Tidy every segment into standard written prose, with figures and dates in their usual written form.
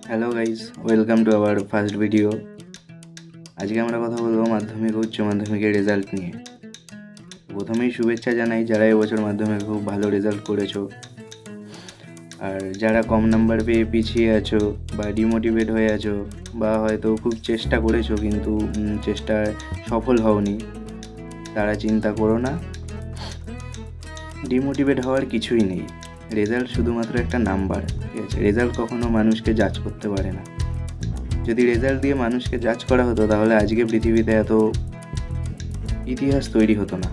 Hello guys, welcome to our first video. আজকে আমরা কথা বলবো মাধ্যমিক ও উচ্চ মাধ্যমিকের রেজাল্ট নিয়ে। প্রথমেই শুভেচ্ছা জানাই যারা এবছর মাধ্যমিকে খুব ভালো রেজাল্ট করেছো, আর যারা কম নাম্বার পেয়ে পিছিয়ে আছো বা ডিমোটিভেট হয়ে আছো বা হয়তো খুব চেষ্টা করেছো কিন্তু চেষ্টায় সফল হওনি, তারা চিন্তা করো না। ডিমোটিভেট হওয়ার কিছুই নেই। রেজাল্ট শুধুমাত্র একটা নাম্বার, ঠিক আছে? রেজাল্ট কখনো মানুষকে জাজ করতে পারে না। যদি রেজাল্ট দিয়ে মানুষকে জাজ করা হতো তাহলে আজকে পৃথিবীতে এত ইতিহাস তৈরি হতো না।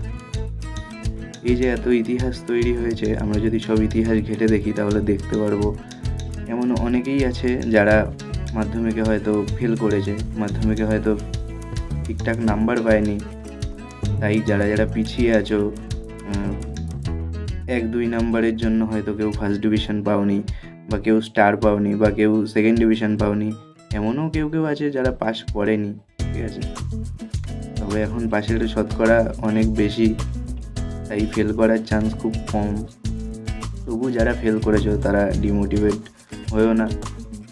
এই যে এত ইতিহাস তৈরি হয়েছে, আমরা যদি সব ইতিহাস ঘেঁটে দেখি তাহলে দেখতে পারবো এমন অনেকেই আছে যারা মাধ্যমিকে হয়তো ফেল করেছে, মাধ্যমিকে হয়তো ঠিকঠাক নাম্বার পায়নি। তাই যারা যারা পিছিয়ে আছো, 1-2 নাম্বারের জন্য হয়তো কেউ ফার্স্ট ডিভিশন পাওনি বা কেউ স্টার পাওনি বা কেউ সেকেন্ড ডিভিশন পাওনি, এমনও কেউ কেউ আছে যারা পাস করেনি, ঠিক আছে? তবে এখন পাশের শতকরা অনেক বেশি, তাই ফেল করার চান্স খুব কম। তবু যারা ফেল করেছো তারা ডিমোটিভেট হয়েও না,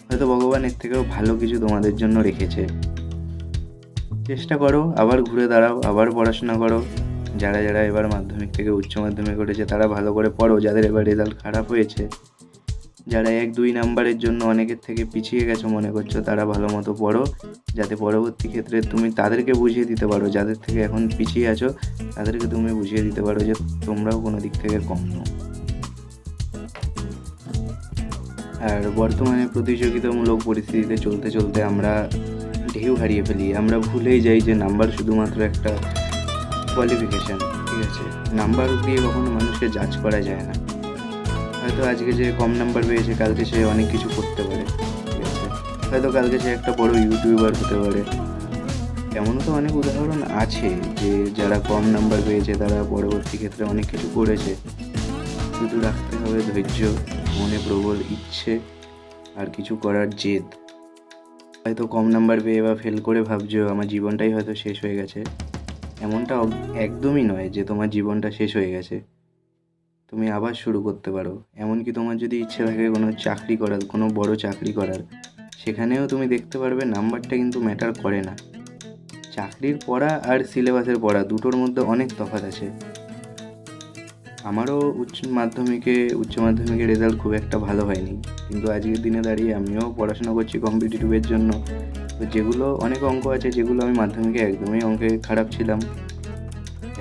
হয়তো ভগবান এর থেকেও ভালো কিছু তোমাদের জন্য রেখেছে। চেষ্টা করো, আবার ঘুরে দাঁড়াও, আবার পড়াশোনা করো। যারা যারা এবার মাধ্যমিক থেকে উচ্চ মাধ্যমিক করেছে তারা ভালো করে পড়ো। যাদের এবার রেজাল্ট খারাপ হয়েছে, যারা 1-2 নাম্বারের জন্য অনেকের থেকে পিছিয়ে গেছো মনে করছো, তারা ভালো মতো পড়ো, যাতে পরবর্তী ক্ষেত্রে তুমি তাদেরকে বুঝিয়ে দিতে পারো। যাদের থেকে এখন পিছিয়ে আছো তাদেরকে তুমি বুঝিয়ে দিতে পারো যে তোমরাও কোনো দিক থেকে কম নও। আর বর্তমানে প্রতিযোগিতামূলক পরিস্থিতিতে চলতে চলতে আমরা ঢেউ হারিয়ে ফেলি। আমরা ভুলেই যাই যে নাম্বার শুধুমাত্র একটা কোয়ালিফিকেশান, ঠিক আছে? নাম্বার দিয়ে কখনো মানুষকে জাজ করা যায় না। হয়তো আজকে যে কম নাম্বার পেয়েছে কালকে সে অনেক কিছু করতে পারে, ঠিক আছে? হয়তো কালকে সে একটা বড় ইউটিউবার হতে পারে। এমনও তো অনেক উদাহরণ আছে যে যারা কম নাম্বার পেয়েছে তারা পরবর্তী ক্ষেত্রে অনেক কিছু করেছে। শুধু রাখতে হবে ধৈর্য, মনে প্রবল ইচ্ছে আর কিছু করার জেদ। হয়তো কম নাম্বার পেয়ে বা ফেল করে ভাবছো আমার জীবনটাই হয়তো শেষ হয়ে গেছে, এমনটা একদমই নয় যে তোমার জীবনটা শেষ হয়ে গেছে। তুমি আবার শুরু করতে পারো। এমনকি তোমার যদি ইচ্ছে থাকে কোনো চাকরি করার, কোনো বড় চাকরি করার, সেখানেও তুমি দেখতে পারবে নাম্বারটা কিন্তু ম্যাটার করে না। চাকরির পড়া আর সিলেবাসের পড়া দুটোর মধ্যে অনেক তফাৎ আছে। আমারও উচ্চ মাধ্যমিকের রেজাল্ট খুব একটা ভালো হয়নি, কিন্তু আজকের দিনে দাঁড়িয়ে আমিও পড়াশোনা করছি কম্পিটিটিভের জন্য। তো যেগুলো অনেক অঙ্ক আছে যেগুলো আমি মাধ্যমিকে একদমই অঙ্কে খারাপ ছিলাম,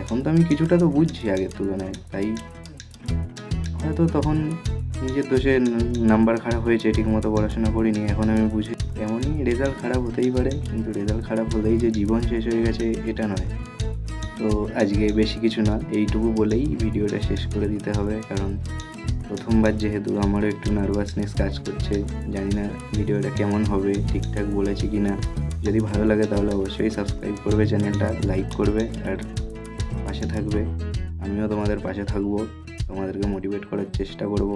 এখন তো আমি কিছুটা তো বুঝছি আগের তুলনায়। তাই হয়তো তখন নিজের দোষে নাম্বার খারাপ হয়েছে, ঠিকমতো পড়াশোনা করিনি, এখন আমি বুঝি। তেমনই রেজাল্ট খারাপ হতেই পারে, কিন্তু রেজাল্ট খারাপ হলেই যে জীবন শেষ হয়ে গেছে এটা নয়। তো আজকে বেশি কিছু না, এইটুকু বলেই ভিডিওটা শেষ করে দিতে হবে, কারণ প্রথমবার যেহেতু আমারও একটু নার্ভাসনেস কাজ করছে। জানি না ভিডিওটা কেমন হবে, ঠিকঠাক বলেছি কি না। যদি ভালো লাগে তাহলে অবশ্যই সাবস্ক্রাইব করবে, চ্যানেলটা লাইক করবে আর পাশে থাকবে। আমিও তোমাদের পাশে থাকবো, তোমাদেরকে মোটিভেট করার চেষ্টা করব।